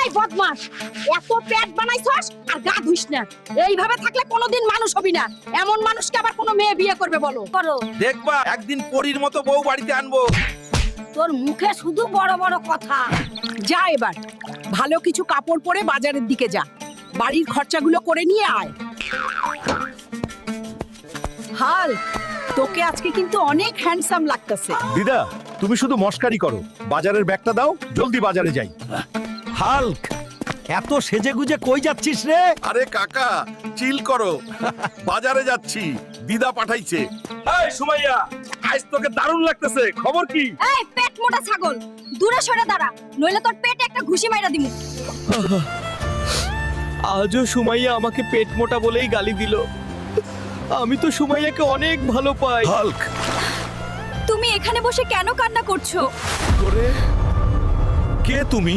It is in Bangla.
এই বদমাস, এত পেট বানাইছস আর গা ধুইস না। এইভাবে থাকলে কোনোদিন মানুষ হবি না। এমন মানুষকে আবার কোনো মেয়ে বিয়ে করবে বলো? করো। দেখবা একদিন পরীর মতো বউ বাড়িতে আনবো। তোর মুখে শুধু বড় বড় কথা। যা এবার ভালো কিছু কাপড় পরে বাজারের দিকে যা, বাড়ির খরচাগুলো করে নিয়ে আয়। হাল, তোকে আজকে কিন্তু অনেক হ্যান্ডসাম লাগতেছে। দিদা, তুমি শুধু মস্কারি করো। বাজারের ব্যাগটা দাও, জলদি বাজারে যাই। হাল্ক, এত সেজেগুজে কই যাচ্ছিস রে? আরে কাকা চিল করো, বাজারে যাচ্ছি, দিদা পাঠাইছে। এই সুমাইয়া, আজ তোকে দারুণ লাগতেছে, খবর কি? এই পেট মোটা ছাগল, দূরে সরে দাঁড়া, নইলে তোর পেটে একটা ঘুষি মাইরা দিমু। আজও সুমাইয়া আমাকে পেট মোটা বলেই গালি দিল। আমি তো সুমাইয়াকে অনেক ভালো পাই। হাল্ক, তুমি এখানে বসে কেন কান্না করছো? কে তুমি?